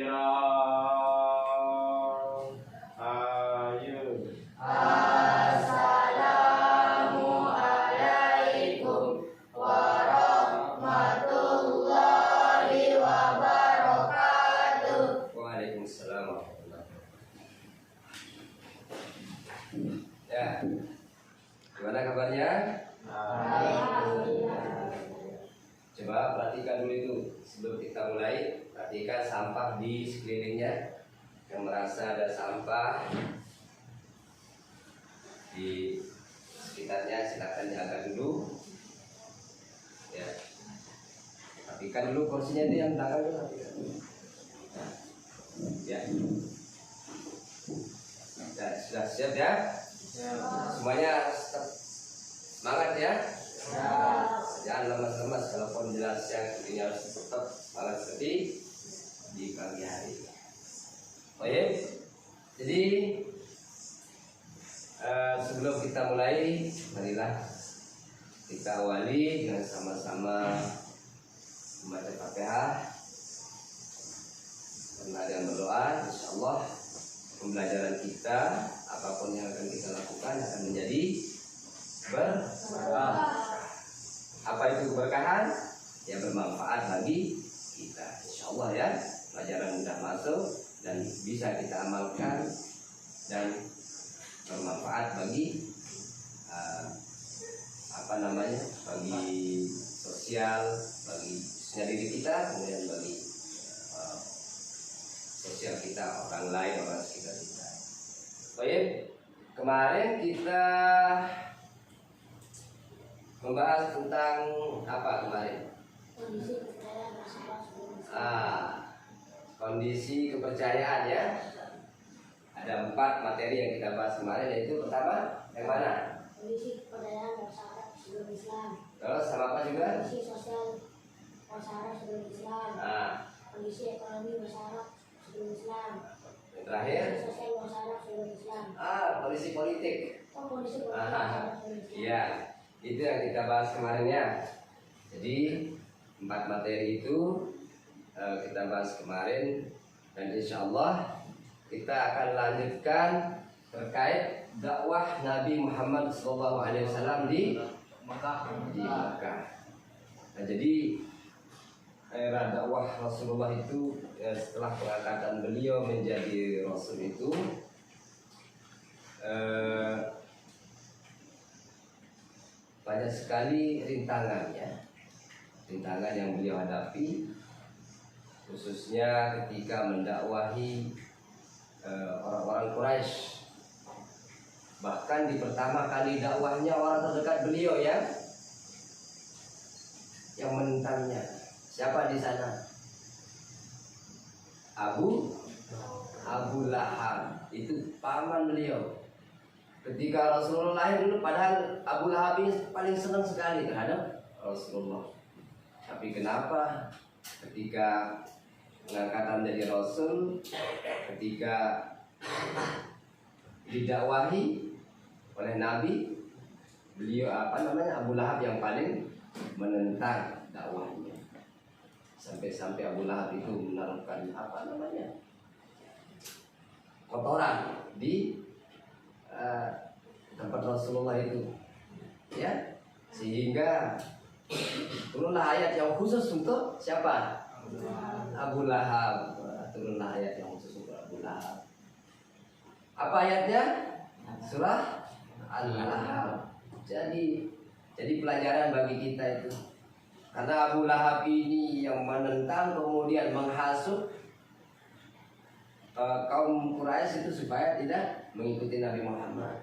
Ayo. Assalamualaikum warahmatullahi wabarakatuh. Waalaikumsalam warahmatullahi wabarakatuh. Ya, gimana kabarnya? Coba perhatikan dulu itu sebelum kita mulai. Perhatikan sampah di sekelilingnya. Yang merasa ada sampah di sekitarnya silakan jaga dulu. Ya, perhatikan dulu kursinya itu yang belakang itu, perhatikan dulu. Ya. Ya, sudah siap ya? Semuanya semangat ya? Jangan lemas-lemas, kalaupun jelas yang ini harus tetap semangat seperti di pagi hari. Oke, jadi sebelum kita mulai, marilah kita awali dengan sama-sama membaca Fatihah. Karena ada yang berdoa, insya Allah pembelajaran kita apapun yang akan kita lakukan akan menjadi berkah. Apa itu keberkahan? Ya, bermanfaat bagi kita, insya Allah ya. Pelajaran mudah masuk dan bisa kita amalkan dan bermanfaat bagi bagi sosial, bagi diri kita, kemudian bagi sosial kita, orang lain, orang sekitar kita. Baik, kemarin kita membahas tentang apa kemarin? Kondisi kepercayaan ya. Ada 4 materi yang kita bahas kemarin, yaitu pertama yang mana? Kondisi kepercayaan masyarakat sebelum Islam. Terus sama apa juga? Kondisi sosial masyarakat sebelum Islam. Kondisi ekonomi masyarakat sebelum Islam. Yang terakhir? Kondisi sosial masyarakat sebelum Islam. Kondisi politik. Kondisi politik masyarakat sebelum Islam. Iya, itu yang kita bahas kemarin ya. Jadi 4 materi itu kita bahas kemarin, dan insya Allah kita akan lanjutkan terkait dakwah Nabi Muhammad SAW di Makkah. Nah, jadi era dakwah Rasulullah itu setelah pengangkatan beliau menjadi Rasul itu banyak sekali rintangan yang beliau hadapi, khususnya ketika mendakwahi orang-orang Quraisy. Bahkan di pertama kali dakwahnya, orang terdekat beliau ya yang menentangnya. Siapa di sana? Abu Lahab, itu paman beliau. Ketika Rasulullah lahir dulu, padahal Abu Lahab ini paling senang sekali terhadap Rasulullah. Tapi kenapa ketika pengangkatan dari Rasul, ketika didakwahi oleh Nabi, beliau Abu Lahab yang paling menentang dakwahnya. Sampai-sampai Abu Lahab itu menaruhkan kotoran di tempat Rasulullah itu, ya, sehingga turunlah ayat yang khusus untuk siapa? Abu Lahab. Turunlah ayat yang khusus untuk Abu Lahab. Apa ayatnya? Surah Al-Lahab. Jadi pelajaran bagi kita itu. Karena Abu Lahab ini yang menentang, kemudian menghasut kaum Quraisy itu supaya tidak mengikuti Nabi Muhammad.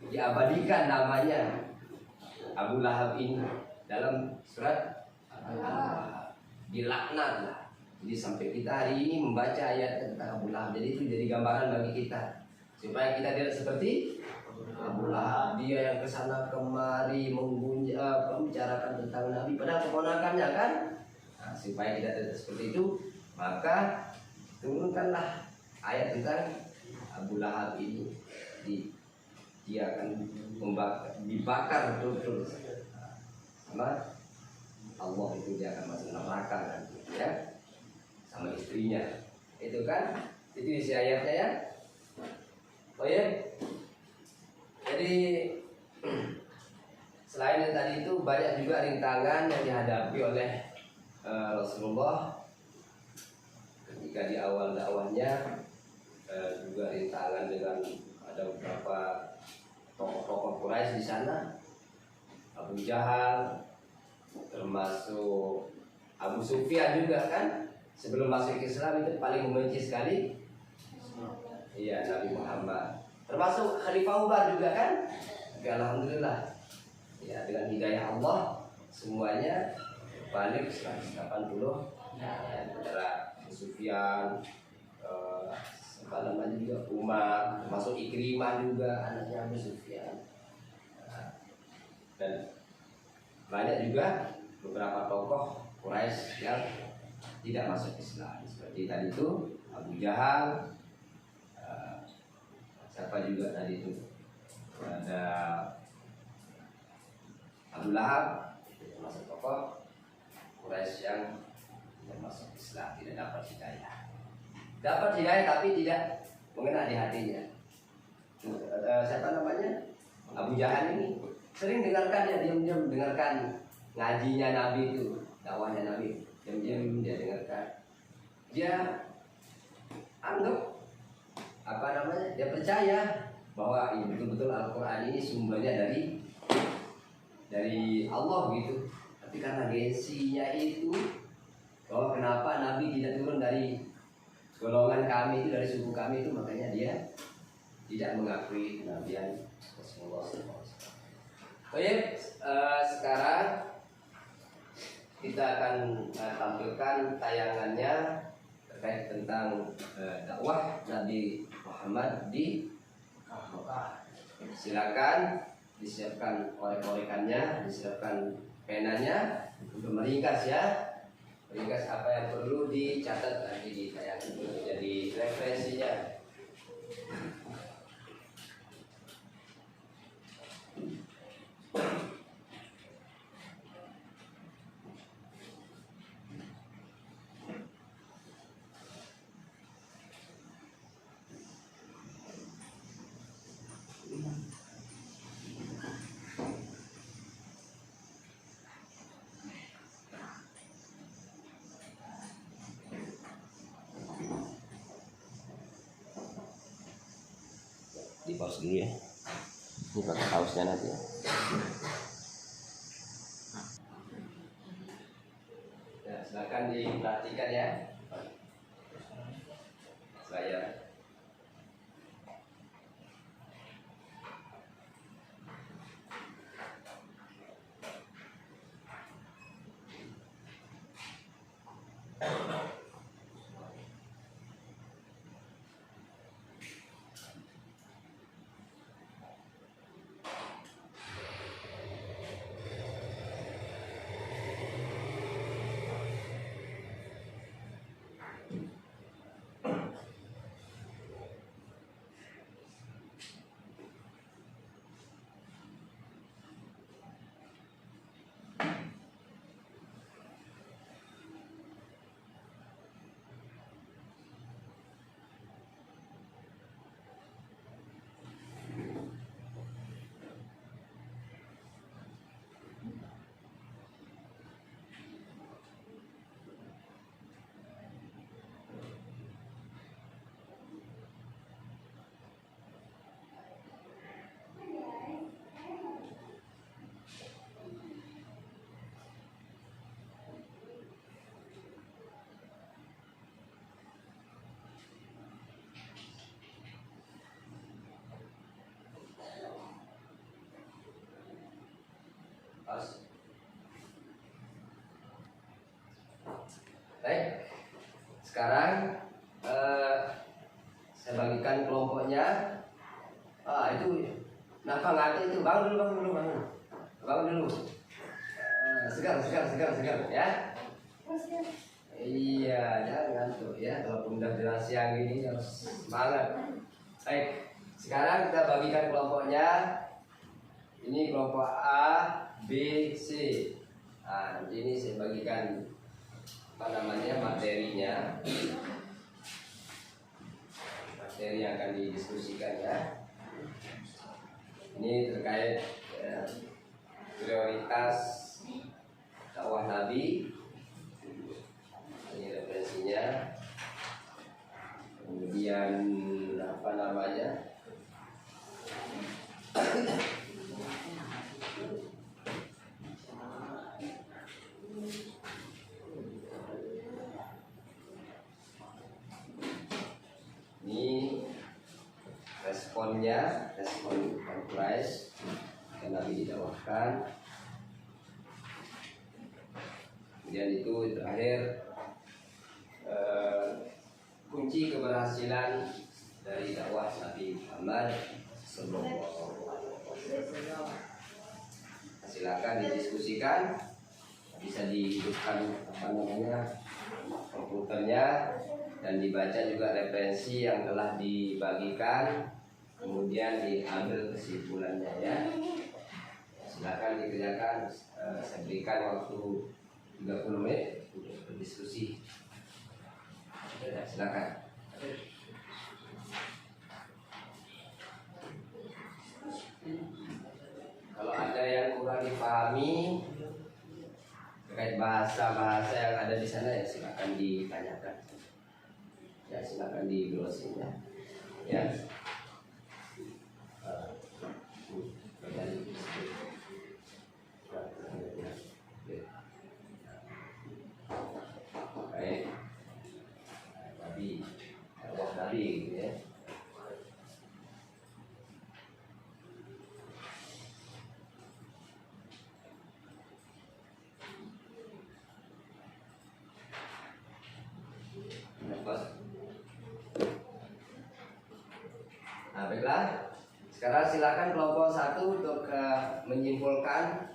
Diabadikan namanya Abu Lahab ini dalam surat Al-Lahab, dilaknat lah. Jadi sampai kita hari ini membaca ayat tentang Abu Lahab, jadi itu jadi gambaran bagi kita supaya kita tidak seperti Abu Lahab, dia yang kesana kemari membicarakan tentang Nabi padahal keponakannya kan. Nah, supaya kita tidak seperti itu, maka turunkanlah ayat tentang Abu Lahab ini. Dia akan dibakar betul-betul sama Allah itu dia akan masuk neraka nanti ya, sama istrinya. Itu kan, itu isi ayatnya ya. Oh ya, jadi selain yang tadi itu banyak juga rintangan yang dihadapi oleh Rasulullah ketika di awal dakwahnya, juga rintangan dengan ada beberapa tokoh-tokoh Quraisy di sana, Abu Jahal, termasuk Abu Sufyan juga kan, sebelum masuk Islam itu paling membenci sekali Nabi Muhammad, termasuk Khalifah Umar juga kan. Alhamdulillah ya, dengan hidayah Allah semuanya balik 180 antara Abu Sufyan, juga Umar, termasuk Ikrimah juga anaknya Abu Sufyan, dan banyak juga beberapa tokoh Quraisy yang tidak masuk Islam seperti tadi itu Abu Jahal, siapa juga tadi itu, ada Abu Lahab, termasuk tokoh Quraisy yang tidak masuk Islam, tidak dapat hidayah. Dapat hidayah tapi tidak mengena di hatinya. Siapa namanya? Abu Jahal ini sering dengarkan, dia diam-diam dengarkan ngajinya Nabi itu, dakwahnya Nabi, diam-diam dia dengarkan. Dia anggap dia percaya bahwa ini betul-betul Al-Quran ini sumbernya dari Allah gitu. Tapi karena gengsinya itu, bahwa kenapa Nabi tidak turun dari golongan kami itu, dari suku kami itu, makanya dia tidak mengakui kenabian Rasulullah SAW. Baik, sekarang kita akan tampilkan tayangannya terkait tentang dakwah Nabi Muhammad di Mekah. Silakan disiapkan orek-orekannya, disiapkan penanya untuk meringkas ya. Ringkas apa yang perlu dicatat nanti di tayangan jadi referensinya. Di pause dulu ya. Ini pakai kaosnya nanti ya. Ya, silakan diperhatikan ya. Saya baik, sekarang saya bagikan kelompoknya. Itu nafas ngerti itu, bangun dulu. Segar ya. Iya, jangan ngantuk ya. Kalau udah jelas siang gini harus semangat. Baik, sekarang kita bagikan kelompoknya. Ini kelompok A, B, C. Nah, nanti ini saya bagikan materinya, materi yang akan didiskusikan ya. Ini terkait prioritas dakwah Nabi. Ini referensinya. Kemudian ini responnya, respon Quraisy yang Nabi didakwahkan. Kemudian itu terakhir kunci keberhasilan dari dakwah Nabi Muhammad sallallahu alaihi wasallam. Silakan didiskusikan, bisa dihidupkan komputernya dan dibaca juga referensi yang telah dibagikan, kemudian diambil kesimpulannya ya. Silakan dikerjakan. Saya berikan waktu 30 menit untuk berdiskusi. Ya, silakan. Kalau ada yang kurang dipahami terkait bahasa-bahasa yang ada di sana, ya silakan ditanyakan. Ya silakan di browsing ya. Ya. Baik. Tadi gitu ya. Nah, baiklah. Sekarang silakan kelompok 1 untuk menyimpulkan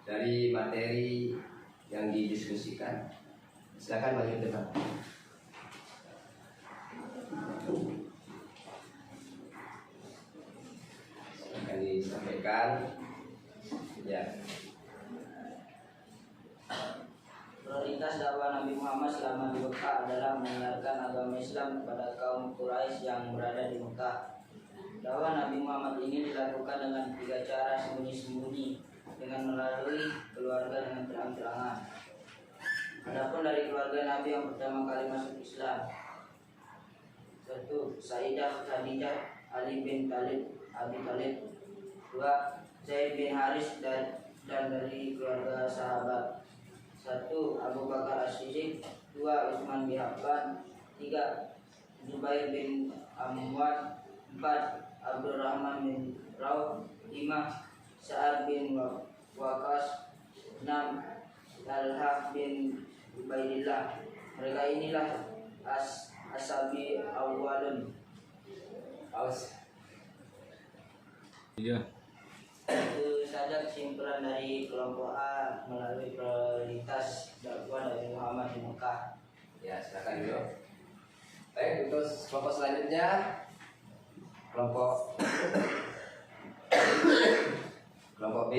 dari materi yang didiskusikan. Silakan maju ke depan. Akan disampaikan. Ya. Prioritas dakwah Nabi Muhammad selama di Mekah adalah menyiarkan agama Islam kepada kaum Quraisy yang berada di Mekah. Dakwah Nabi Muhammad ini dilakukan dengan 3 cara sembunyi-sembunyi, dengan melalui keluarga dengan terang-terangan. Adapun dari keluarga Nabi yang pertama kali masuk Islam, 1. Sayyidah Khadijah Ali bin Abi Thalib. 2. Zaid bin Haris dan dari keluarga sahabat. 1. Abu Bakar As-Siddiq. 2. Utsman bin Affan. 3. Zubair bin Amwat. 4. Abdurrahman bin Rauf. 5. Sa'ad bin Waqqas. 6. Talhah bin Ubaidillah. Mereka inilah ashabi awwalun. Iya. Itu saja kesimpulan dari kelompok A melalui prioritas dakwah Nabi Muhammad di Mekah. Ya, silakan dulu. Baik, untuk kelompok selanjutnya, kelompok B.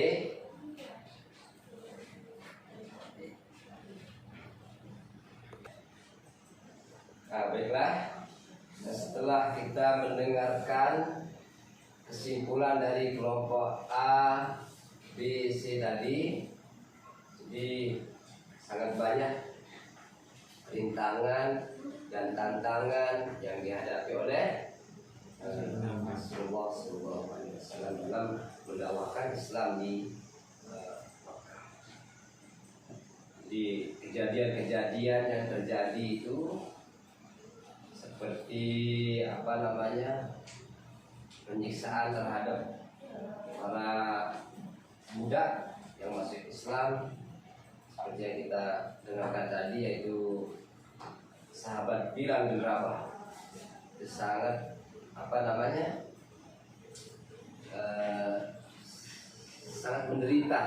Nah, baiklah. Nah, setelah kita mendengarkan kesimpulan dari kelompok A, B, C tadi, jadi sangat banyak rintangan dan tantangan yang dihadapi oleh Rasulullah SAW dalam mendakwahkan Islam di kejadian-kejadian yang terjadi itu seperti penyiksaan terhadap para budak yang masuk Islam, seperti yang kita dengarkan tadi, yaitu sahabat Bilal bin Rabah. Itu sangat sangat menderita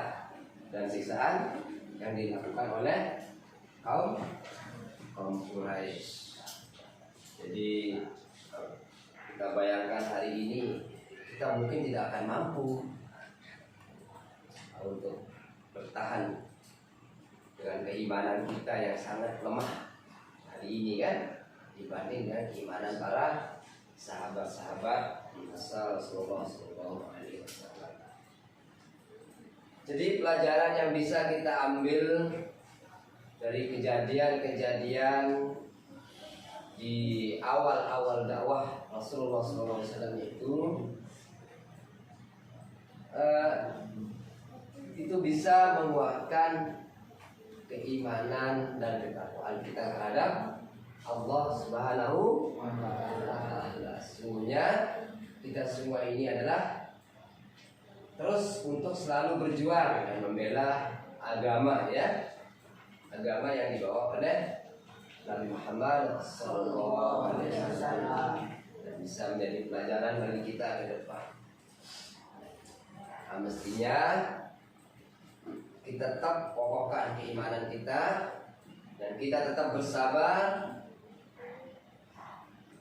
dan siksaan yang dilakukan oleh kaum Quraisy. Jadi kita bayangkan hari ini kita mungkin tidak akan mampu untuk bertahan dengan keimanan kita yang sangat lemah hari ini kan, dibanding dengan keimanan para sahabat-sahabat Rasulullah SAW. Jadi pelajaran yang bisa kita ambil dari kejadian-kejadian di awal-awal dakwah Rasulullah SAW itu bisa menguatkan keimanan dan ketakwaan kita terhadap Allah Subhanahu wa Ta'ala. Sesungguhnya kita semua ini adalah terus untuk selalu berjuang dan membela agama, ya, agama yang dibawa oleh Nabi Muhammad SAW, dan bisa menjadi pelajaran bagi kita ke depan. Nah, mestinya kita tetap kokohkan keimanan kita dan kita tetap bersabar,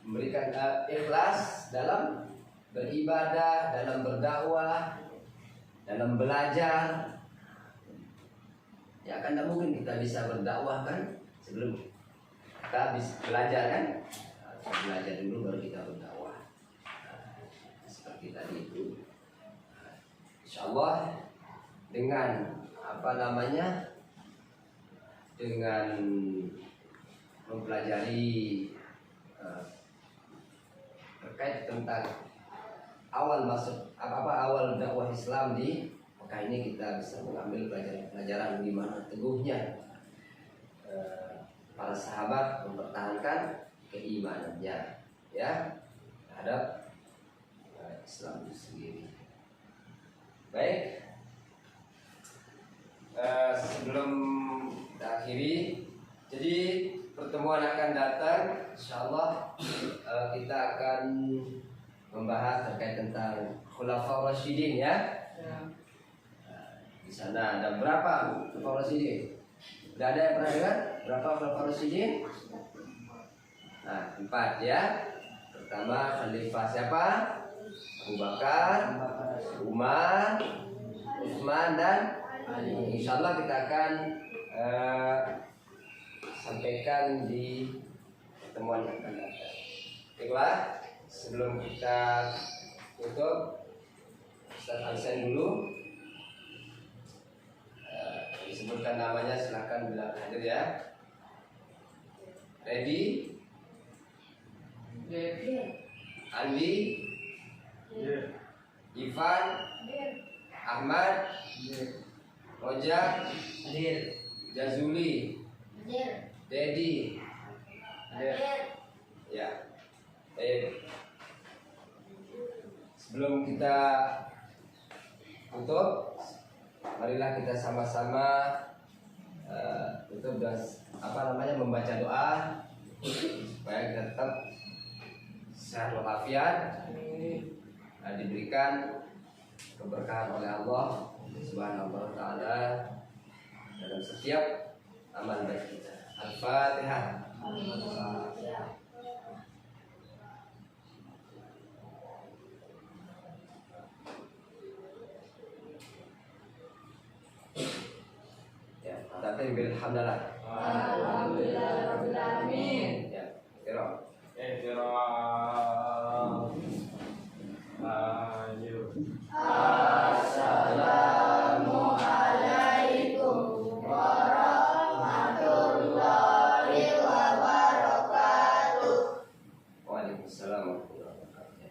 memberikan ikhlas dalam beribadah, dalam berdakwah, dalam belajar. Ya kan tidak mungkin kita bisa berdakwah kan sebelum kita bisa belajar kan. Kita belajar dulu baru kita berdakwah. Seperti tadi itu. Insyaallah dengan dengan mempelajari terkait tentang awal dakwah Islam di Mekah ini, kita bisa mengambil pelajaran di mana teguhnya para sahabat mempertahankan keimanannya, ya, terhadap Islam itu sendiri. Baik, sebelum kita akhiri, jadi pertemuan akan datang, insyaallah kita akan membahas terkait tentang Khulafaur Rasyidin, ya. Di sana ada berapa Khulafaur Rasyidin? Sudah ada yang pernah dengar berapa Khulafaur Rasyidin? Nah, 4, ya. Pertama khalifah siapa? Abu Bakar, Umar, Utsman, dan Ali. Insyaallah kita akan sampaikan di pertemuan yang akan datang. Baiklah, sebelum kita tutup, Ustaz Alsen dulu disebutkan namanya, silakan bila hadir, ya. Ready? Andi? Ivan? Ahmad? Rojak? Jazuli? Dedi? Ya. Baik. Sebelum kita tutup, marilah kita sama-sama tutup dan membaca doa supaya kita tetap sehat walafiat, diberikan keberkahan oleh Allah Subhanahu wa Ta'ala dalam setiap amal baik kita. Al-Fatihah. Ya, tapi alhamdulillah. Alhamdulillahirabbil alamin. Ya, kira. Assalamualaikum warahmatullahi wabarakatuh. Waalaikumsalam warahmatullahi wabarakatuh.